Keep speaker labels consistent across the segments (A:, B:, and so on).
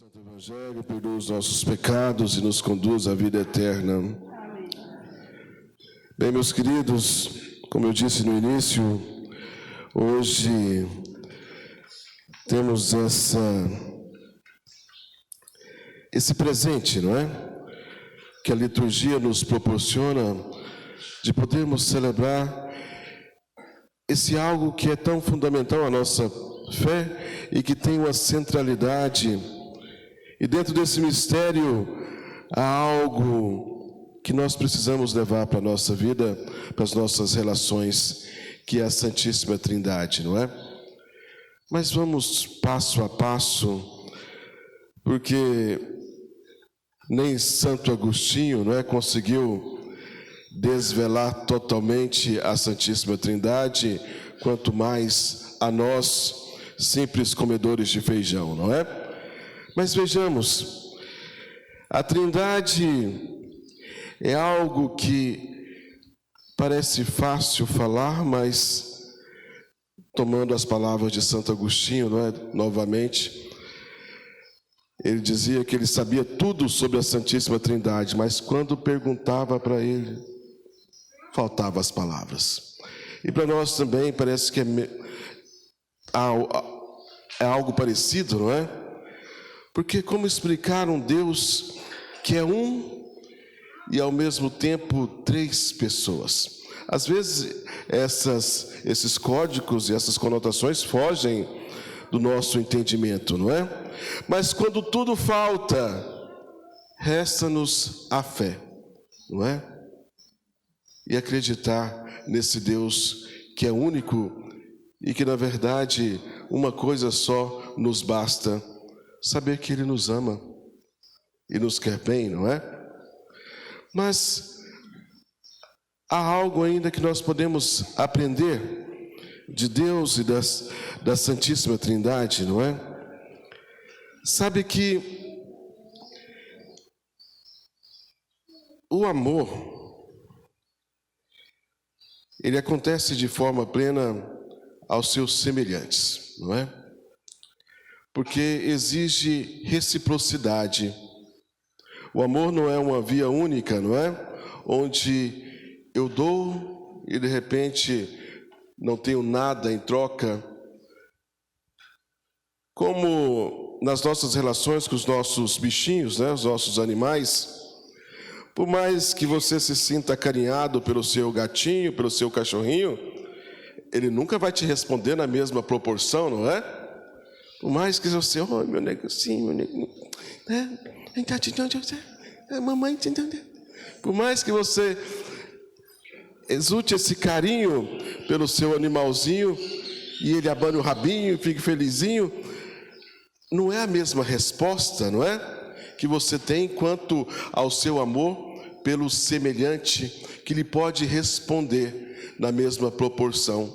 A: Santo Evangelho, perdoa os nossos pecados e nos conduz à vida eterna. Amém. Bem, meus queridos, como eu disse no início, hoje temos esse presente, não é? Que a liturgia nos proporciona de podermos celebrar esse algo que é tão fundamental à nossa fé e que tem uma centralidade. E dentro desse mistério há algo que nós precisamos levar para a nossa vida, para as nossas relações, que é a Santíssima Trindade, não é? Mas vamos passo a passo, porque nem Santo Agostinho, não é, conseguiu desvelar totalmente a Santíssima Trindade, quanto mais a nós, simples comedores de feijão, não é? Mas vejamos, a Trindade é algo que parece fácil falar, mas tomando as palavras de Santo Agostinho, não é? Novamente, ele dizia que ele sabia tudo sobre a Santíssima Trindade, mas quando perguntava para ele, faltavam as palavras. E para nós também parece que é algo parecido, não é? Porque como explicar um Deus que é um e ao mesmo tempo três pessoas? Às vezes esses códigos e essas conotações fogem do nosso entendimento, não é? Mas quando tudo falta, resta-nos a fé, não é? E acreditar nesse Deus que é único e que, na verdade, uma coisa só nos basta: saber que Ele nos ama e nos quer bem, não é? Mas há algo ainda que nós podemos aprender de Deus e da Santíssima Trindade, não é? Sabe que o amor, ele acontece de forma plena aos seus semelhantes, não é? Porque exige reciprocidade. O amor não é uma via única, não é? Onde eu dou e de repente não tenho nada em troca. Como nas nossas relações com os nossos bichinhos, né? Os nossos animais, por mais que você se sinta acarinhado pelo seu gatinho, pelo seu cachorrinho, ele nunca vai te responder na mesma proporção, não é? Por mais que você, oh, meu negocinho, meu negocinho, né? Mamãe, por mais que você exulte esse carinho pelo seu animalzinho e ele abane o rabinho e fique felizinho, não é a mesma resposta, não é? Que você tem quanto ao seu amor pelo semelhante, que lhe pode responder na mesma proporção.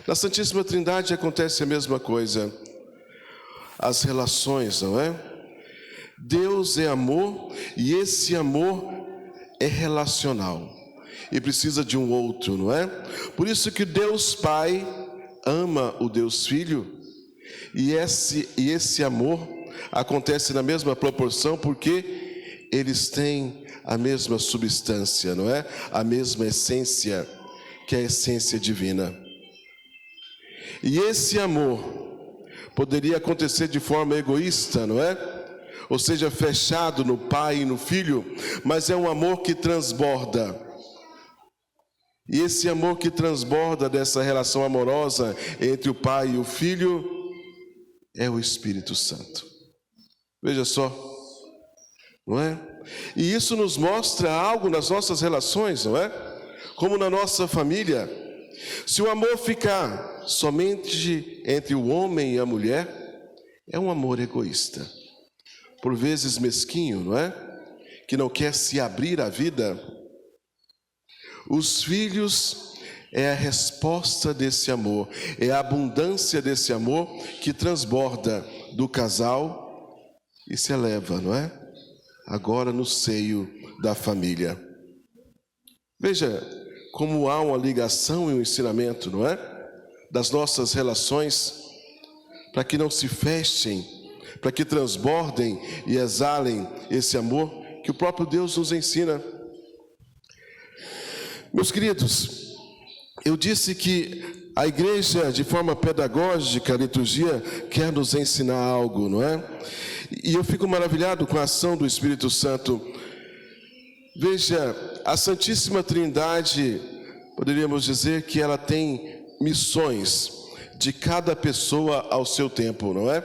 A: Na Santíssima Trindade acontece a mesma coisa. As relações, não é? Deus é amor e esse amor é relacional e precisa de um outro, não é? Por isso que Deus Pai ama o Deus Filho e esse amor acontece na mesma proporção porque eles têm a mesma substância, não é? A mesma essência, que é a essência divina. E esse amor poderia acontecer de forma egoísta, não é? Ou seja, fechado no Pai e no Filho, mas é um amor que transborda. E esse amor que transborda dessa relação amorosa entre o Pai e o Filho é o Espírito Santo. Veja só, não é? E isso nos mostra algo nas nossas relações, não é? Como na nossa família. Se o amor ficar somente entre o homem e a mulher, é um amor egoísta, por vezes mesquinho, não é? Que não quer se abrir à vida. Os filhos é a resposta desse amor, é a abundância desse amor que transborda do casal e se eleva, não é? Agora no seio da família. Veja como há uma ligação e um ensinamento, não é? Das nossas relações, para que não se fechem para que transbordem e exalem esse amor que o próprio Deus nos ensina. Meus queridos, eu disse que a igreja, de forma pedagógica, a liturgia, quer nos ensinar algo, não é? E eu fico maravilhado com a ação do Espírito Santo. Veja, a Santíssima Trindade, poderíamos dizer que ela tem missões de cada pessoa ao seu tempo, não é?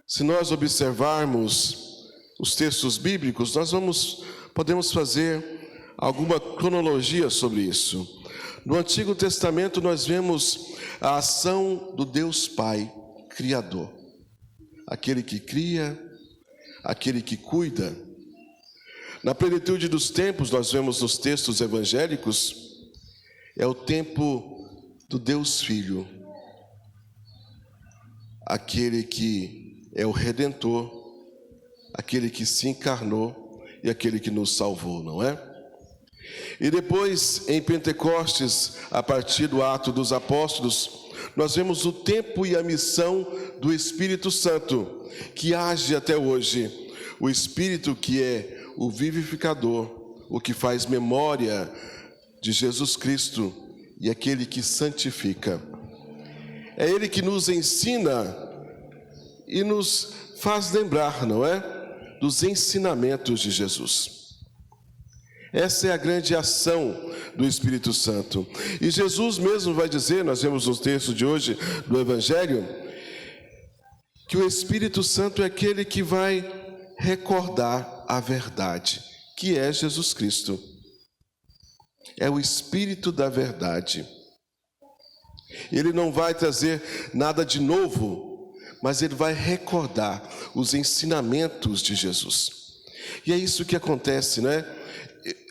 A: Se nós observarmos os textos bíblicos, podemos fazer alguma cronologia sobre isso. No Antigo Testamento nós vemos a ação do Deus Pai, Criador. Aquele que cria, aquele que cuida. Na plenitude dos tempos, nós vemos nos textos evangélicos, é o tempo do Deus Filho. Aquele que é o Redentor, aquele que se encarnou e aquele que nos salvou, não é? E depois, em Pentecostes, a partir do ato dos apóstolos, nós vemos o tempo e a missão do Espírito Santo, que age até hoje. O Espírito que é o vivificador, o que faz memória de Jesus Cristo e aquele que santifica. É Ele que nos ensina e nos faz lembrar, não é? Dos ensinamentos de Jesus. Essa é a grande ação do Espírito Santo. E Jesus mesmo vai dizer, nós vemos no texto de hoje do Evangelho, que o Espírito Santo é aquele que vai recordar a verdade, que é Jesus Cristo. É o Espírito da verdade. Ele não vai trazer nada de novo, mas ele vai recordar os ensinamentos de Jesus. E é isso que acontece, né?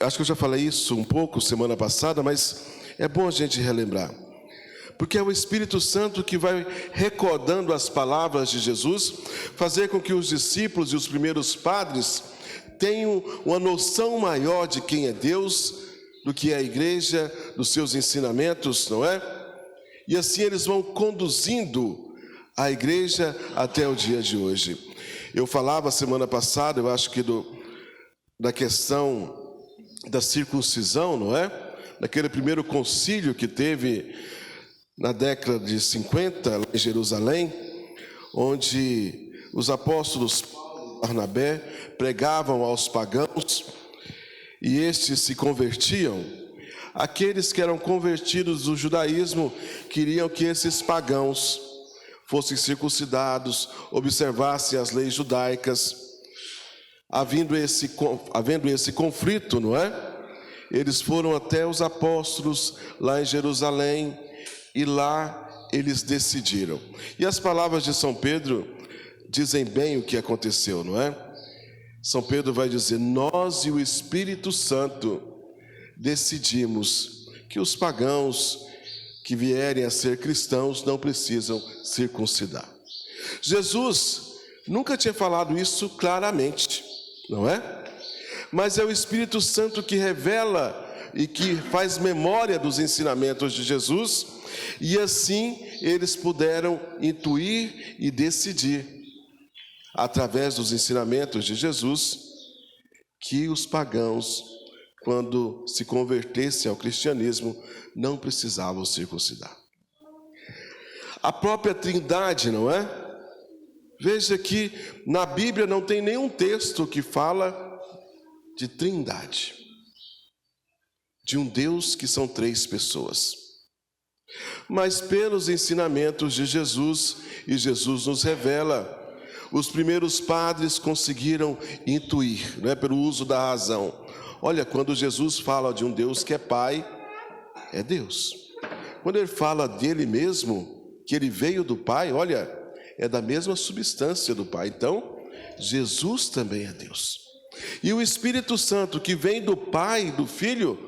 A: Acho que eu já falei isso um pouco semana passada, mas é bom a gente relembrar. Porque é o Espírito Santo que vai recordando as palavras de Jesus, fazer com que os discípulos e os primeiros padres tenham uma noção maior de quem é Deus, do que é a igreja, dos seus ensinamentos, não é? E assim eles vão conduzindo a igreja até o dia de hoje. Eu falava semana passada, eu acho que da questão da circuncisão, não é? Naquele primeiro concílio que teve na década de 50, lá em Jerusalém, onde os apóstolos Paulo e Barnabé pregavam aos pagãos e estes se convertiam. Aqueles que eram convertidos do judaísmo queriam que esses pagãos fossem circuncidados, observassem as leis judaicas. Havendo esse conflito, não é? Eles foram até os apóstolos lá em Jerusalém e lá eles decidiram. E as palavras de São Pedro dizem bem o que aconteceu, não é? São Pedro vai dizer: nós e o Espírito Santo decidimos que os pagãos que vierem a ser cristãos não precisam circuncidar. Jesus nunca tinha falado isso claramente, não é? Mas é o Espírito Santo que revela e que faz memória dos ensinamentos de Jesus, e assim eles puderam intuir e decidir, através dos ensinamentos de Jesus, que os pagãos, quando se convertessem ao cristianismo, não precisavam circuncidar. A própria Trindade, não é? Veja que na Bíblia não tem nenhum texto que fala de Trindade, de um Deus que são três pessoas. Mas pelos ensinamentos de Jesus, e Jesus nos revela, os primeiros padres conseguiram intuir, não é, pelo uso da razão. Olha, quando Jesus fala de um Deus que é Pai, é Deus. Quando ele fala dele mesmo, que ele veio do Pai, olha, é da mesma substância do Pai. Então, Jesus também é Deus. E o Espírito Santo, que vem do Pai e do Filho,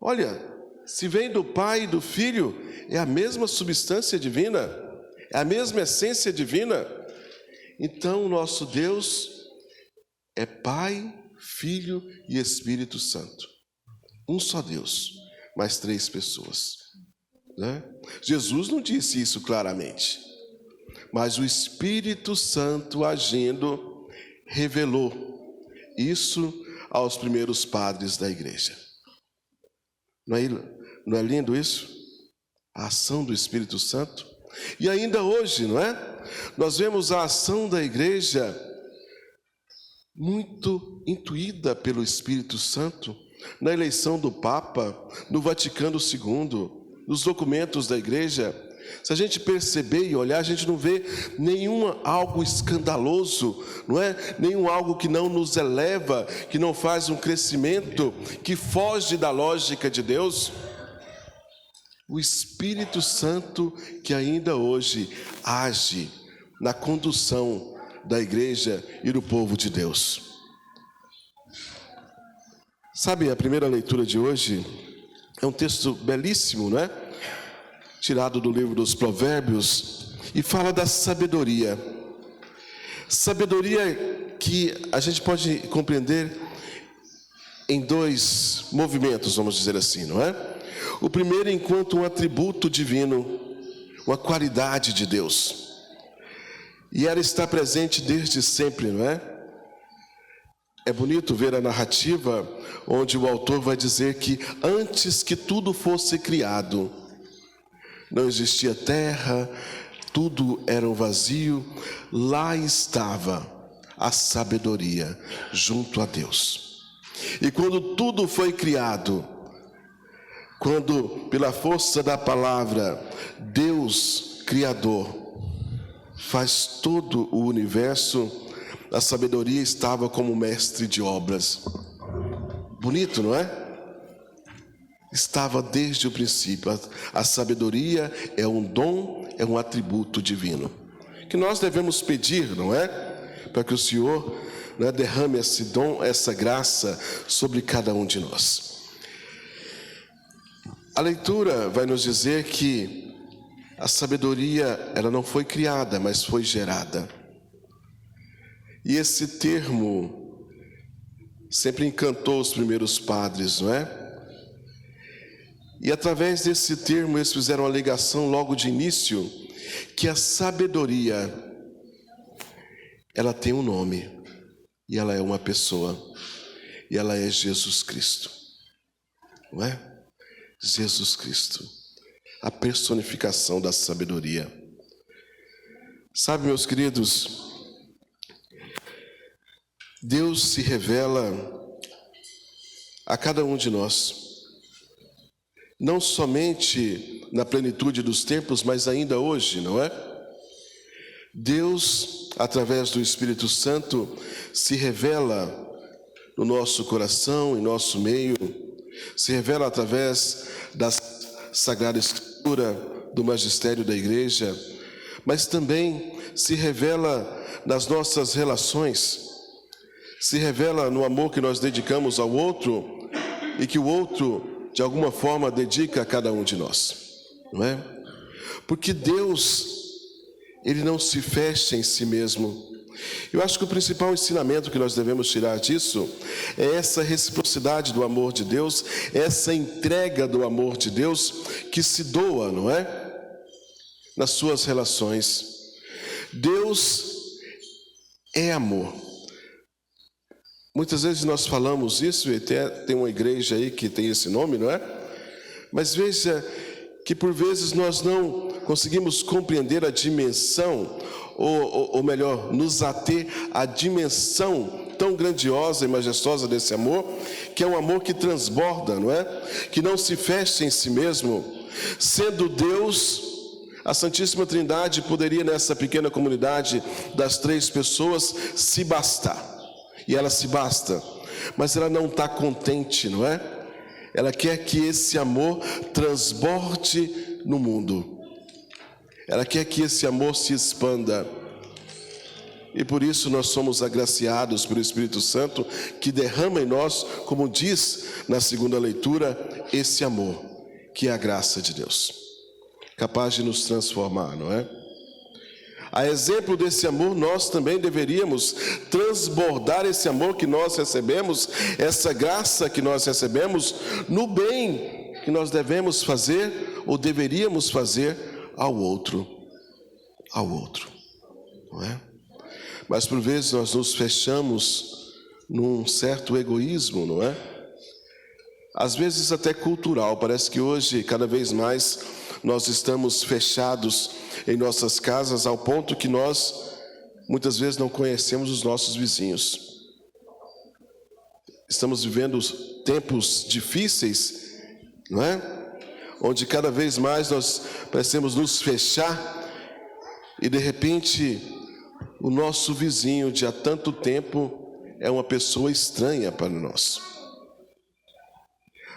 A: olha, se vem do Pai e do Filho, é a mesma substância divina, é a mesma essência divina. Então, o nosso Deus é Pai, Filho e Espírito Santo. Um só Deus, mas três pessoas, né? Jesus não disse isso claramente, mas o Espírito Santo agindo revelou isso aos primeiros padres da igreja. Não é lindo isso? A ação do Espírito Santo. E ainda hoje, não é? Nós vemos a ação da igreja muito intuída pelo Espírito Santo na eleição do Papa, no Vaticano II, nos documentos da igreja. Se a gente perceber e olhar, a gente não vê nenhum algo escandaloso, não é? Nenhum algo que não nos eleva, que não faz um crescimento, que foge da lógica de Deus. O Espírito Santo que ainda hoje age na condução da igreja e do povo de Deus. Sabe, a primeira leitura de hoje é um texto belíssimo, não é? Tirado do livro dos Provérbios, e fala da sabedoria. Sabedoria que a gente pode compreender em dois movimentos, vamos dizer assim, não é? O primeiro enquanto um atributo divino, uma qualidade de Deus. E ela está presente desde sempre, não é? É bonito ver a narrativa onde o autor vai dizer que antes que tudo fosse criado, não existia terra, tudo era um vazio, lá estava a sabedoria junto a Deus. E quando tudo foi criado, quando pela força da palavra, Deus Criador faz todo o universo, a sabedoria estava como mestre de obras. Bonito, não é? Estava desde o princípio. A sabedoria é um dom, é um atributo divino, que nós devemos pedir, não é? Para que o Senhor, né, derrame esse dom, essa graça sobre cada um de nós. A leitura vai nos dizer que a sabedoria, ela não foi criada, mas foi gerada. E esse termo sempre encantou os primeiros padres, não é? E através desse termo eles fizeram a alegação logo de início que a sabedoria, ela tem um nome, e ela é uma pessoa, e ela é Jesus Cristo, não é? Jesus Cristo, a personificação da sabedoria. Sabe, meus queridos, Deus se revela a cada um de nós, não somente na plenitude dos tempos, mas ainda hoje, não é? Deus, através do Espírito Santo, se revela no nosso coração, em nosso meio, se revela através da Sagrada Escritura, do magistério da igreja, mas também se revela nas nossas relações, se revela no amor que nós dedicamos ao outro e que o outro, de alguma forma, dedica a cada um de nós, não é? Porque Deus, Ele não se fecha em si mesmo. Eu acho que o principal ensinamento que nós devemos tirar disso é essa reciprocidade do amor de Deus, essa entrega do amor de Deus que se doa, não é? Nas suas relações. Deus é amor. Muitas vezes nós falamos isso, e até tem uma igreja aí que tem esse nome, não é? Mas veja que por vezes nós não conseguimos compreender a dimensão, ou melhor, nos ater à dimensão tão grandiosa e majestosa desse amor, que é um amor que transborda, não é? Que não se fecha em si mesmo. Sendo Deus, a Santíssima Trindade poderia nessa pequena comunidade das 3 pessoas se bastar. E ela se basta, mas ela não está contente, não é? Ela quer que esse amor transborde no mundo. Ela quer que esse amor se expanda. E por isso nós somos agraciados pelo Espírito Santo, que derrama em nós, como diz na segunda leitura, esse amor, que é a graça de Deus, capaz de nos transformar, não é? A exemplo desse amor, nós também deveríamos transbordar esse amor que nós recebemos, essa graça que nós recebemos, no bem que nós devemos fazer ou deveríamos fazer ao outro. Ao outro. não é? Mas por vezes nós nos fechamos num certo egoísmo, não é? Às vezes até cultural. Parece que hoje, cada vez mais, nós estamos fechados em nossas casas ao ponto que nós, muitas vezes, não conhecemos os nossos vizinhos. Estamos vivendo tempos difíceis, não é? Onde cada vez mais nós parecemos nos fechar e, de repente, o nosso vizinho de há tanto tempo é uma pessoa estranha para nós.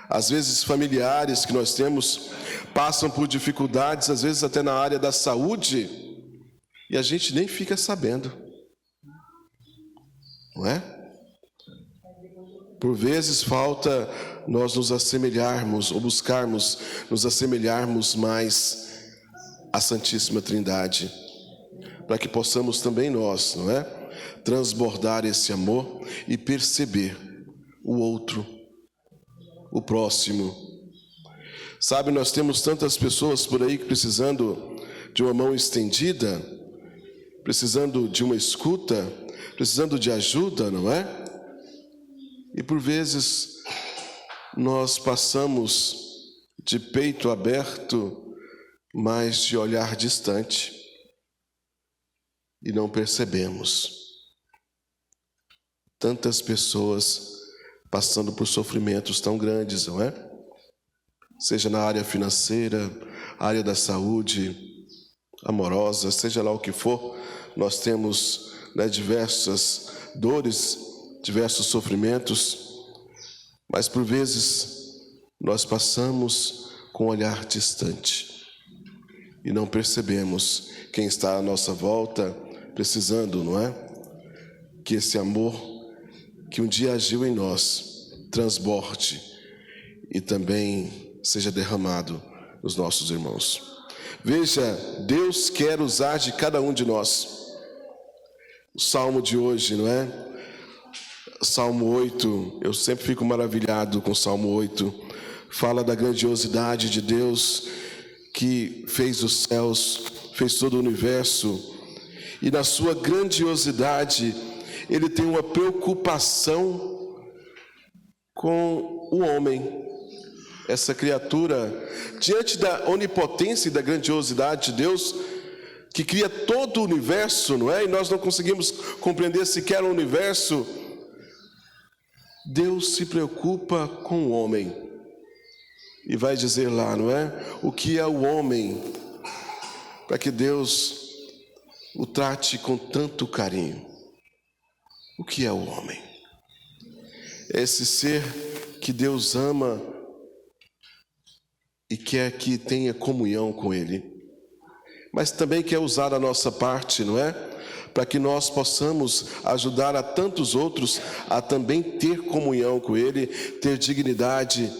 A: Às vezes, familiares que nós temos passam por dificuldades, às vezes até na área da saúde, e a gente nem fica sabendo, não é? Por vezes falta nós nos assemelharmos, ou buscarmos nos assemelharmos mais à Santíssima Trindade, para que possamos também nós, não é? Transbordar esse amor e perceber o outro, o próximo. Sabe, nós temos tantas pessoas por aí precisando de uma mão estendida, precisando de uma escuta, precisando de ajuda, não é? E por vezes nós passamos de peito aberto, mas de olhar distante, e não percebemos. Tantas pessoas passando por sofrimentos tão grandes, não é? Seja na área financeira, área da saúde, amorosa, seja lá o que for, nós temos, né, diversas dores, diversos sofrimentos, mas por vezes nós passamos com um olhar distante e não percebemos quem está à nossa volta precisando, não é? Que esse amor que um dia agiu em nós transborde e também seja derramado nos nossos irmãos. Veja, Deus quer usar de cada um de nós. O salmo de hoje, não é? Salmo 8, eu sempre fico maravilhado com o Salmo 8. Fala da grandiosidade de Deus que fez os céus, fez todo o universo. E na sua grandiosidade, Ele tem uma preocupação com o homem. Essa criatura, diante da onipotência e da grandiosidade de Deus, que cria todo o universo, não é? E nós não conseguimos compreender sequer o universo. Deus se preocupa com o homem. E vai dizer lá, não é? O que é o homem, para que Deus o trate com tanto carinho. O que é o homem? Esse ser que Deus ama e quer que tenha comunhão com Ele, mas também quer usar a nossa parte, não é? Para que nós possamos ajudar a tantos outros a também ter comunhão com Ele, ter dignidade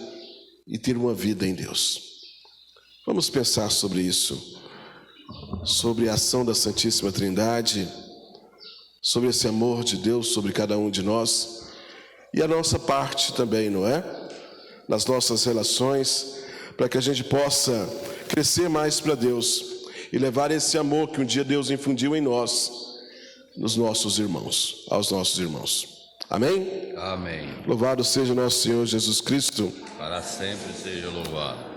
A: e ter uma vida em Deus. Vamos pensar sobre isso, sobre a ação da Santíssima Trindade, sobre esse amor de Deus sobre cada um de nós e a nossa parte também, não é? Nas nossas relações, para que a gente possa crescer mais para Deus e levar esse amor que um dia Deus infundiu em nós, nos nossos irmãos, aos nossos irmãos. Amém?
B: Amém.
A: Louvado seja nosso Senhor Jesus Cristo.
B: Para sempre seja louvado.